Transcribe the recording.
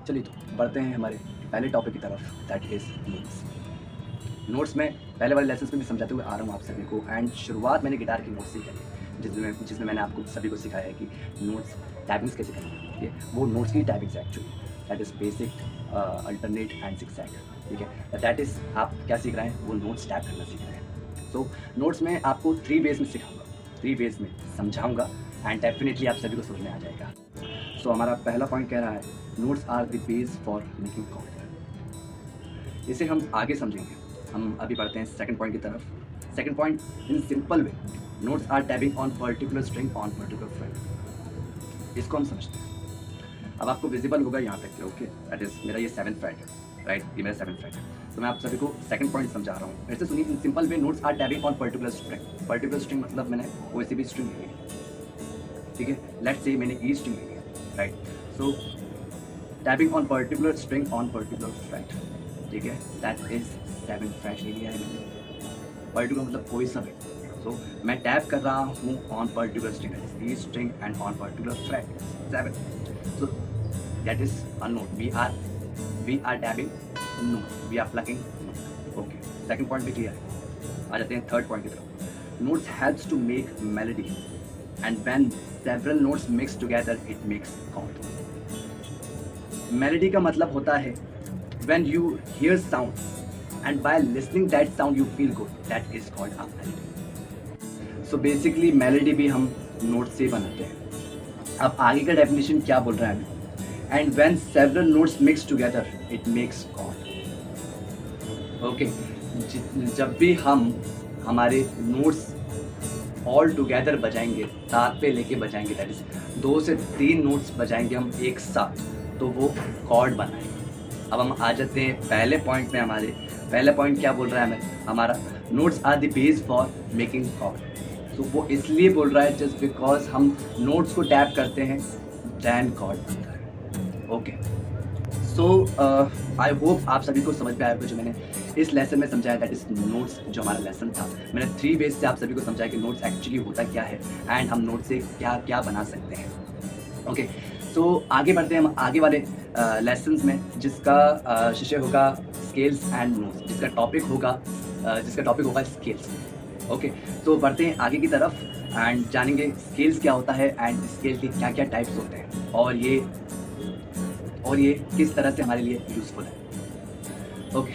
चलिए तो बढ़ते हैं हमारे पहले टॉपिक की तरफ, दैट इज़ नोट्स। नोट्स में पहले वाले लेसन्स में भी समझाते हुए आ रहा हूँ आप सभी को, एंड शुरुआत मैंने गिटार की नोट्स से करी है, जिसमें मैंने आपको सभी को सिखाया है कि नोट्स टाइपिंग्स कैसे करनी है। ठीक है, वो नोट्स की टाइपिंग्स है actually, that is basic, alternate and zigzag. ठीक है, दैट इज़ आप क्या सीख रहे हैं, वो नोट्स टाइप करना सीख रहे हैं। सो नोट्स में आपको 3 वेज़ में सिखाऊंगा, 3 वेज़ में समझाऊंगा, एंड डेफिनेटली आप सभी को समझ में आ जाएगा। सो हमारा पहला पॉइंट कह रहा है, notes are the base for making chord. इसे हम आगे समझेंगे। हम अभी बढ़ते हैं सेकंड पॉइंट की तरफ। Second point, in simple way, notes are tapping on particular string on particular fret. इसको हम समझते हैं। अब आपको विजिबल होगा यहाँ पे, ओके, दैट इज मेरा ये 7th फ्रेट है, राइट, ये मेरा 7th फ्रेट है। तो मैं आप सभी को सेकंड पॉइंट समझा रहा हूँ, फिर से सुनिए। In simple way, notes are tapping on particular string. Particular string मतलब मैंने कोई सी भी स्ट्रिंग ली है, ठीक है, लेट्स से मैंने ई स्ट्रिंग ली है, right. So tapping on particular string on particular freight, ठीक है, दैट इज 7th फ्रेट ले लिया है मैंने। पर्टिकुलर मतलब कोई सा भी। सो मैं टैप कर रहा हूँ on particular string, E string and on particular fret 7। So that is a note, we are tapping note, we are plugging note. Okay, second point भी क्लियर है। आ जाते हैं थर्ड पॉइंट की तरफ। Notes helps to make melody, and when several notes mix together it makes chord. Melody का मतलब होता है when you hear sound and by listening that sound you feel good, that is called a melody. So basically melody भी हम note से बनाते हैं। अब आगे का डेफिनेशन क्या बोल रहा है अभी, and when several notes mix together it makes chord. Okay, जब भी हम हमारे नोट्स ऑल टुगेदर बजाएंगे, साथ पे लेके बजाएंगे, दैट इज 2 से 3 नोट्स बजाएंगे हम एक साथ, तो वो कॉर्ड बनाएंगे। अब हम आ जाते हैं पहले पॉइंट में। हमारे पहले पॉइंट क्या बोल रहा है हमें, हमारा notes are the base for making chord. तो वो इसलिए बोल रहा है जस्ट बिकॉज हम नोट्स को टैप करते हैं देन कॉर्ड बनता है। ओके, सो आई होप आप सभी को समझ में आया जो मैंने इस लेसन में समझाया, दैट इज नोट्स। जो हमारा लेसन था, मैंने 3 वेज से आप सभी को समझाया कि नोट्स एक्चुअली होता क्या है एंड हम नोट से क्या क्या बना सकते हैं। ओके, सो आगे बढ़ते हैं हम आगे वाले लेसन्स में, जिसका विषय होगा स्केल्स एंड नोट्स, जिसका टॉपिक होगा स्केल्स। ओके, तो बढ़ते हैं आगे की तरफ एंड जानेंगे स्केल्स क्या होता है एंड स्केल के क्या क्या टाइप्स होते हैं, और ये किस तरह से हमारे लिए यूज़फुल है। ओके,